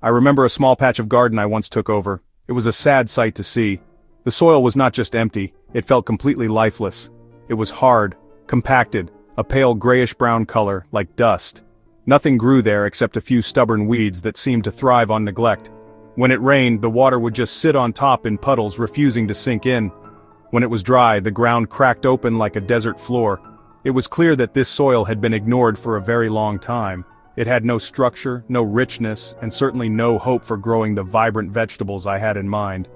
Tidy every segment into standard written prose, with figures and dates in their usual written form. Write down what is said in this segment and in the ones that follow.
I remember a small patch of garden I once took over. It was a sad sight to see. The soil was not just empty, it felt completely lifeless. It was hard, compacted, a pale grayish-brown color, like dust. Nothing grew there except a few stubborn weeds that seemed to thrive on neglect. When it rained, the water would just sit on top in puddles, refusing to sink in. When it was dry, the ground cracked open like a desert floor. It was clear that this soil had been ignored for a very long time. It had no structure, no richness, and certainly no hope for growing the vibrant vegetables I had in mind.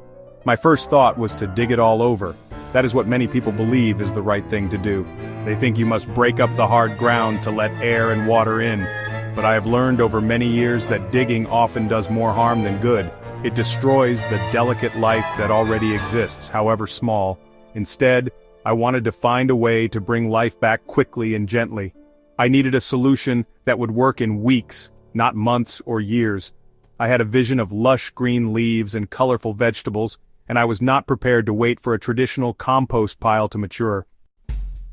My first thought was to dig it all over. That is what many people believe is the right thing to do. They think you must break up the hard ground to let air and water in. But I have learned over many years that digging often does more harm than good. It destroys the delicate life that already exists, however small. Instead, I wanted to find a way to bring life back quickly and gently. I needed a solution that would work in weeks, not months or years. I had a vision of lush green leaves and colorful vegetables, and I was not prepared to wait for a traditional compost pile to mature.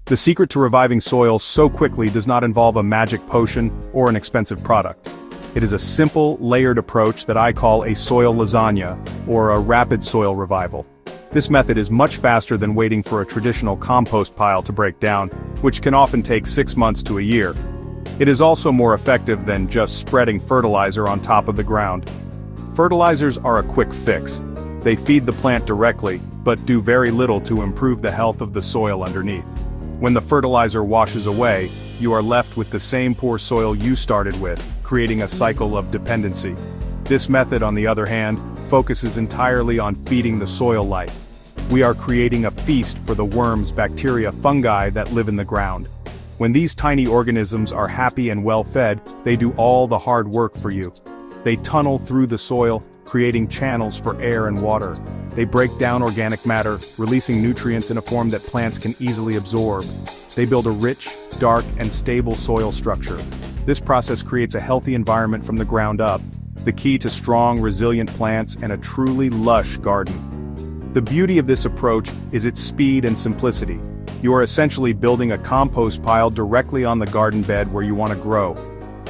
The secret to reviving soil so quickly does not involve a magic potion or an expensive product. It is a simple, layered approach that I call a soil lasagna, or a rapid soil revival. This method is much faster than waiting for a traditional compost pile to break down, which can often take 6 months to a year. It is also more effective than just spreading fertilizer on top of the ground. Fertilizers are a quick fix. They feed the plant directly, but do very little to improve the health of the soil underneath. When the fertilizer washes away, you are left with the same poor soil you started with, creating a cycle of dependency. This method, on the other hand, focuses entirely on feeding the soil life. We are creating a feast for the worms, bacteria, fungi that live in the ground. When these tiny organisms are happy and well-fed, they do all the hard work for you. They tunnel through the soil, creating channels for air and water. They break down organic matter, releasing nutrients in a form that plants can easily absorb. They build a rich, dark, and stable soil structure. This process creates a healthy environment from the ground up, the key to strong, resilient plants and a truly lush garden. The beauty of this approach is its speed and simplicity. You are essentially building a compost pile directly on the garden bed where you want to grow.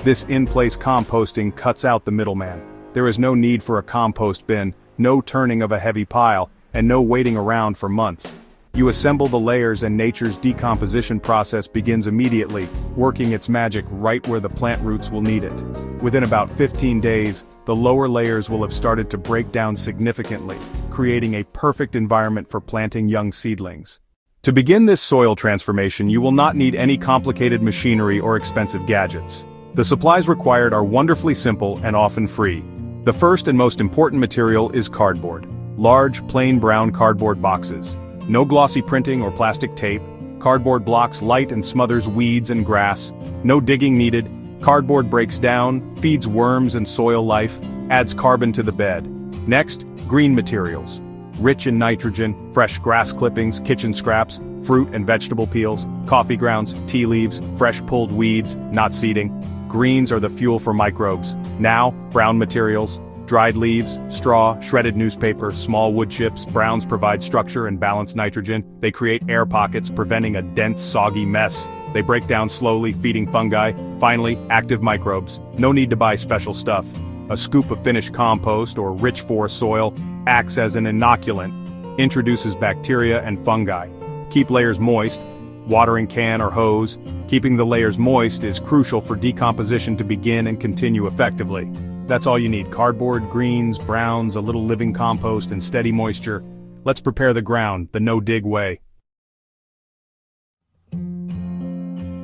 This in-place composting cuts out the middleman. There is no need for a compost bin, no turning of a heavy pile, and no waiting around for months. You assemble the layers and nature's decomposition process begins immediately, working its magic right where the plant roots will need it. Within about 15 days, the lower layers will have started to break down significantly, creating a perfect environment for planting young seedlings. To begin this soil transformation, you will not need any complicated machinery or expensive gadgets. The supplies required are wonderfully simple and often free. The first and most important material is cardboard. Large, plain brown cardboard boxes. No glossy printing or plastic tape. Cardboard blocks light and smothers weeds and grass. No digging needed. Cardboard breaks down, feeds worms and soil life, adds carbon to the bed. Next, green materials. Rich in nitrogen, fresh grass clippings, kitchen scraps, fruit and vegetable peels, coffee grounds, tea leaves, fresh pulled weeds, not seeding. Greens are the fuel for microbes. Now, brown materials. Dried leaves, straw, shredded newspaper, small wood chips. Browns provide structure and balance nitrogen. They create air pockets, preventing a dense, soggy mess. They break down slowly, feeding fungi. Finally, active microbes. No need to buy special stuff. A scoop of finished compost or rich forest soil acts as an inoculant, introduces bacteria and fungi. Keep layers moist. Watering can or hose. Keeping the layers moist is crucial for decomposition to begin and continue effectively. That's all you need: cardboard, greens, browns, a little living compost, and steady moisture. Let's prepare the ground, the no-dig way.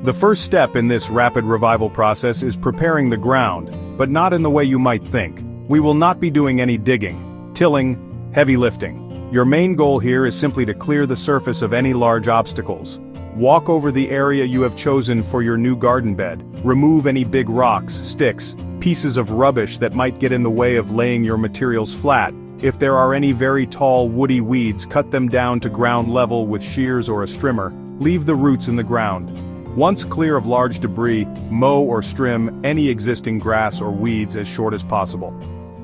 The first step in this rapid revival process is preparing the ground, but not in the way you might think. We will not be doing any digging, tilling, heavy lifting. Your main goal here is simply to clear the surface of any large obstacles. Walk over the area you have chosen for your new garden bed. Remove any big rocks, sticks, pieces of rubbish that might get in the way of laying your materials flat. If there are any very tall woody weeds, cut them down to ground level with shears or a strimmer. Leave the roots in the ground. Once clear of large debris, mow or trim any existing grass or weeds as short as possible.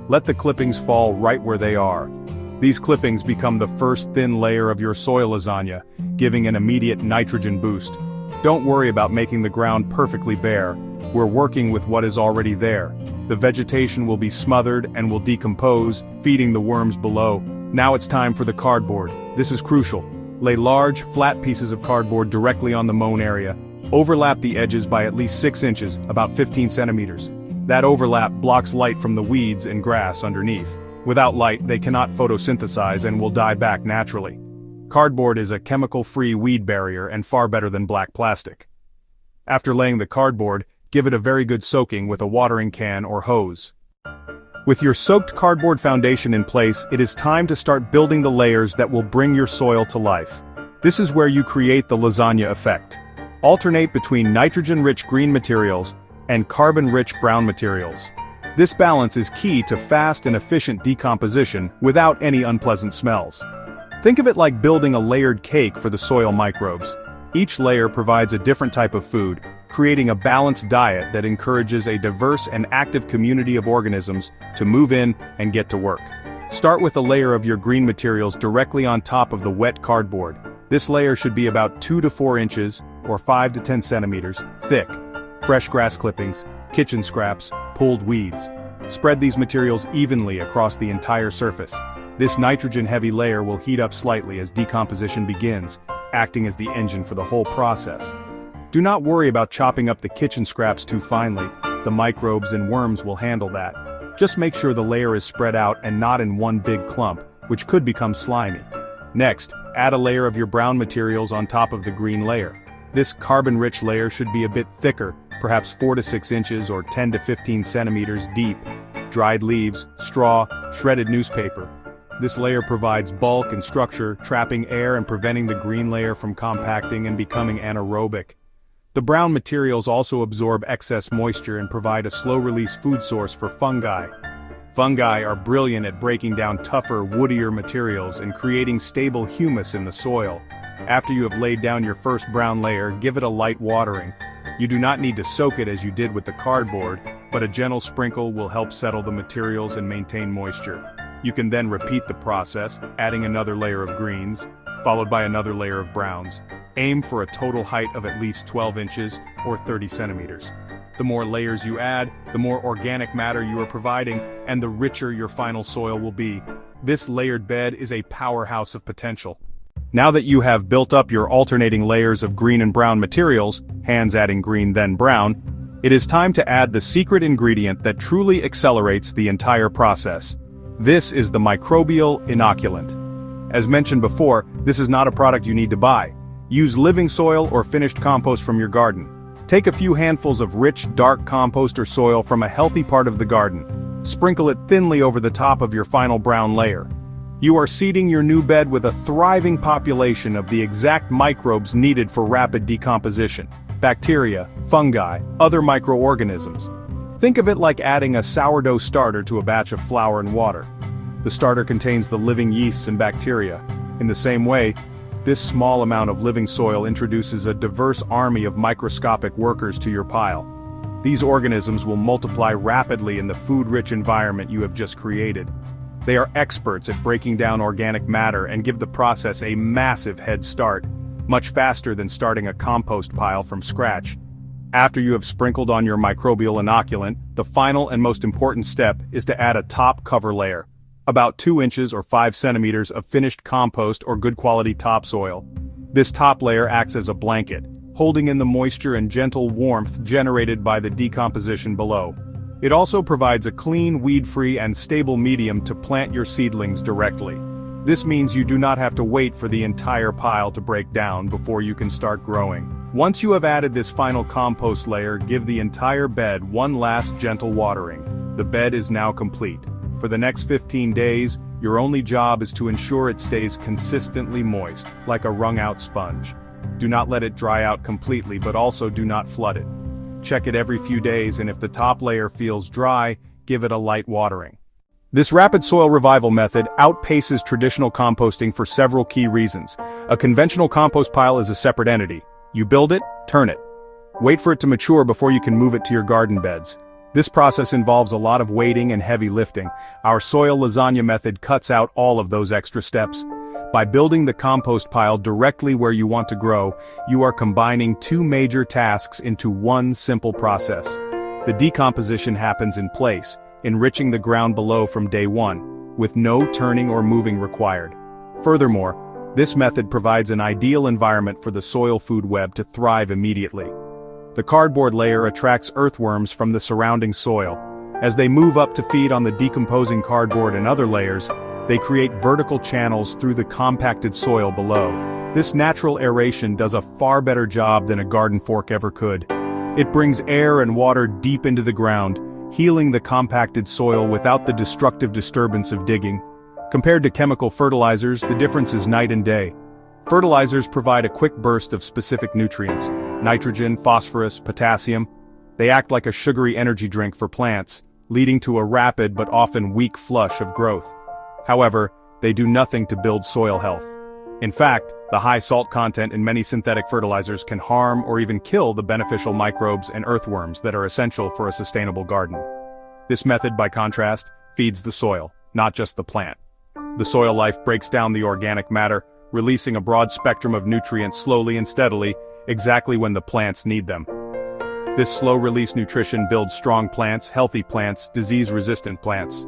Let the clippings fall right where they are. These clippings become the first thin layer of your soil lasagna, giving an immediate nitrogen boost. Don't worry about making the ground perfectly bare. We're working with what is already there. The vegetation will be smothered and will decompose, feeding the worms below. Now it's time for the cardboard. This is crucial. Lay large, flat pieces of cardboard directly on the mown area. Overlap the edges by at least 6 inches, about 15 centimeters. That overlap blocks light from the weeds and grass underneath. Without light, they cannot photosynthesize and will die back naturally. Cardboard is a chemical-free weed barrier and far better than black plastic. After laying the cardboard, give it a very good soaking with a watering can or hose. With your soaked cardboard foundation in place, it is time to start building the layers that will bring your soil to life. This is where you create the lasagna effect. Alternate between nitrogen-rich green materials and carbon-rich brown materials. This balance is key to fast and efficient decomposition without any unpleasant smells. Think of it like building a layered cake for the soil microbes. Each layer provides a different type of food, creating a balanced diet that encourages a diverse and active community of organisms to move in and get to work. Start with a layer of your green materials directly on top of the wet cardboard. This layer should be about 2 to 4 inches, or 5 to 10 centimeters, thick. Fresh grass clippings, kitchen scraps, pulled weeds. Spread these materials evenly across the entire surface. This nitrogen-heavy layer will heat up slightly as decomposition begins, acting as the engine for the whole process. Do not worry about chopping up the kitchen scraps too finely. The microbes and worms will handle that. Just make sure the layer is spread out and not in one big clump, which could become slimy. Next, add a layer of your brown materials on top of the green layer. This carbon-rich layer should be a bit thicker, perhaps 4 to 6 inches or 10 to 15 centimeters deep. Dried leaves, straw, shredded newspaper. This layer provides bulk and structure, trapping air and preventing the green layer from compacting and becoming anaerobic. The brown materials also absorb excess moisture and provide a slow-release food source for fungi. Fungi are brilliant at breaking down tougher, woodier materials and creating stable humus in the soil. After you have laid down your first brown layer, give it a light watering. You do not need to soak it as you did with the cardboard, but a gentle sprinkle will help settle the materials and maintain moisture. You can then repeat the process, adding another layer of greens, followed by another layer of browns. Aim for a total height of at least 12 inches or 30 centimeters. The more layers you add, the more organic matter you are providing, and the richer your final soil will be. This layered bed is a powerhouse of potential. Now that you have built up your alternating layers of green and brown materials, hands adding green then brown, it is time to add the secret ingredient that truly accelerates the entire process. This is the microbial inoculant. As mentioned before, this is not a product you need to buy. Use living soil or finished compost from your garden. Take a few handfuls of rich, dark compost or soil from a healthy part of the garden. Sprinkle it thinly over the top of your final brown layer. You are seeding your new bed with a thriving population of the exact microbes needed for rapid decomposition. Bacteria, fungi, other microorganisms. Think of it like adding a sourdough starter to a batch of flour and water. The starter contains the living yeasts and bacteria. In the same way, this small amount of living soil introduces a diverse army of microscopic workers to your pile. These organisms will multiply rapidly in the food-rich environment you have just created. They are experts at breaking down organic matter and give the process a massive head start, much faster than starting a compost pile from scratch. After you have sprinkled on your microbial inoculant, the final and most important step is to add a top cover layer. About 2 inches or 5 centimeters of finished compost or good quality topsoil. This top layer acts as a blanket, holding in the moisture and gentle warmth generated by the decomposition below. It also provides a clean, weed-free and stable medium to plant your seedlings directly. This means you do not have to wait for the entire pile to break down before you can start growing. Once you have added this final compost layer, give the entire bed one last gentle watering. The bed is now complete. For the next 15 days, your only job is to ensure it stays consistently moist, like a wrung-out sponge. Do not let it dry out completely, but also do not flood it. Check it every few days, and if the top layer feels dry, give it a light watering. This rapid soil revival method outpaces traditional composting for several key reasons. A conventional compost pile is a separate entity. You build it, turn it. Wait for it to mature before you can move it to your garden beds. This process involves a lot of waiting and heavy lifting. Our soil lasagna method cuts out all of those extra steps. By building the compost pile directly where you want to grow, you are combining two major tasks into one simple process. The decomposition happens in place, enriching the ground below from day one, with no turning or moving required. Furthermore, this method provides an ideal environment for the soil food web to thrive immediately. The cardboard layer attracts earthworms from the surrounding soil. As they move up to feed on the decomposing cardboard and other layers, they create vertical channels through the compacted soil below. This natural aeration does a far better job than a garden fork ever could. It brings air and water deep into the ground, healing the compacted soil without the destructive disturbance of digging. Compared to chemical fertilizers, the difference is night and day. Fertilizers provide a quick burst of specific nutrients: nitrogen, phosphorus, potassium. They act like a sugary energy drink for plants, leading to a rapid but often weak flush of growth. However, they do nothing to build soil health. In fact, the high salt content in many synthetic fertilizers can harm or even kill the beneficial microbes and earthworms that are essential for a sustainable garden. This method, by contrast, feeds the soil, not just the plant. The soil life breaks down the organic matter, releasing a broad spectrum of nutrients slowly and steadily, exactly when the plants need them. This slow-release nutrition builds strong plants, healthy plants, disease-resistant plants.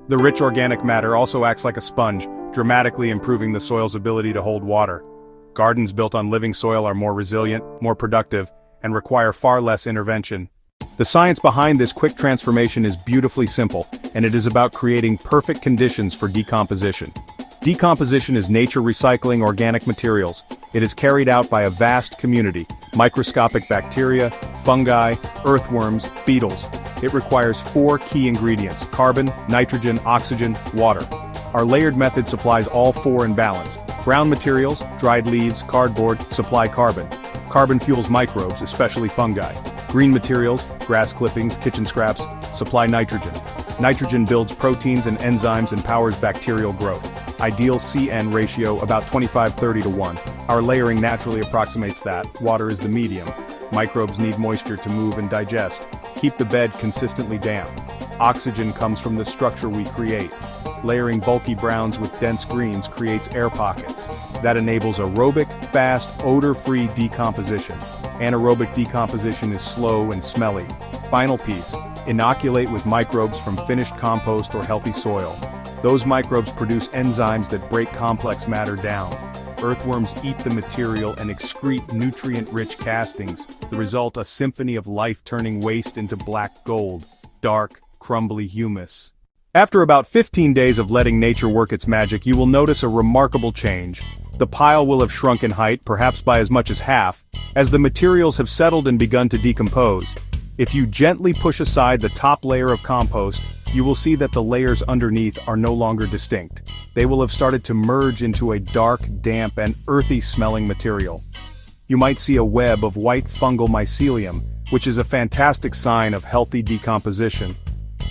The rich organic matter also acts like a sponge, dramatically improving the soil's ability to hold water. Gardens built on living soil are more resilient, more productive, and require far less intervention. The science behind this quick transformation is beautifully simple, and it is about creating perfect conditions for decomposition. Decomposition is nature recycling organic materials. It is carried out by a vast community: microscopic bacteria, fungi, earthworms, beetles. It requires 4 key ingredients: carbon, nitrogen, oxygen, water. Our layered method supplies all 4 in balance. Brown materials, dried leaves, cardboard, supply carbon. Carbon fuels microbes, especially fungi. Green materials, grass clippings, kitchen scraps, supply nitrogen. Nitrogen builds proteins and enzymes and powers bacterial growth. Ideal C/N ratio about 25:30 to 1. Our layering naturally approximates that. Water is the medium. Microbes need moisture to move and digest. Keep the bed consistently damp. Oxygen comes from the structure we create. Layering bulky browns with dense greens creates air pockets. That enables aerobic, fast, odor-free decomposition. Anaerobic decomposition is slow and smelly. Final piece: inoculate with microbes from finished compost or healthy soil. Those microbes produce enzymes that break complex matter down. Earthworms eat the material and excrete nutrient-rich castings. The result: a symphony of life turning waste into black gold. Dark, crumbly humus. After about 15 days of letting nature work its magic, you will notice a remarkable change. The pile will have shrunk in height, perhaps by as much as half, as the materials have settled and begun to decompose. If you gently push aside the top layer of compost, you will see that the layers underneath are no longer distinct. They will have started to merge into a dark, damp, and earthy-smelling material. You might see a web of white fungal mycelium, which is a fantastic sign of healthy decomposition.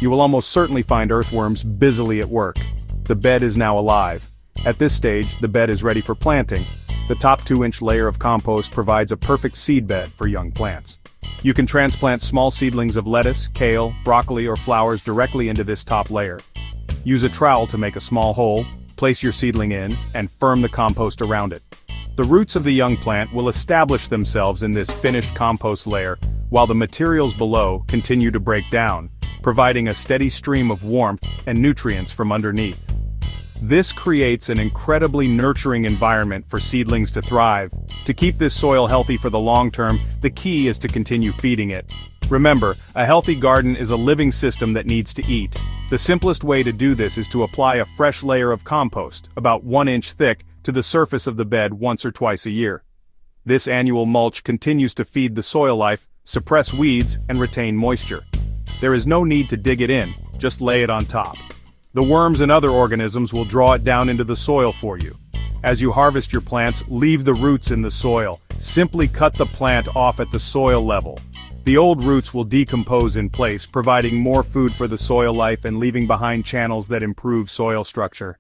You will almost certainly find earthworms busily at work. The bed is now alive. At this stage, the bed is ready for planting. The top 2-inch layer of compost provides a perfect seed bed for young plants. You can transplant small seedlings of lettuce, kale, broccoli, or flowers directly into this top layer. Use a trowel to make a small hole, place your seedling in, and firm the compost around it. The roots of the young plant will establish themselves in this finished compost layer, while the materials below continue to break down, providing a steady stream of warmth and nutrients from underneath. This creates an incredibly nurturing environment for seedlings to thrive. To keep this soil healthy for the long term, the key is to continue feeding it. Remember, a healthy garden is a living system that needs to eat. The simplest way to do this is to apply a fresh layer of compost, about 1 inch thick, to the surface of the bed once or twice a year. This annual mulch continues to feed the soil life, suppress weeds, and retain moisture. There is no need to dig it in, just lay it on top. The worms and other organisms will draw it down into the soil for you. As you harvest your plants, leave the roots in the soil. Simply cut the plant off at the soil level. The old roots will decompose in place, providing more food for the soil life and leaving behind channels that improve soil structure.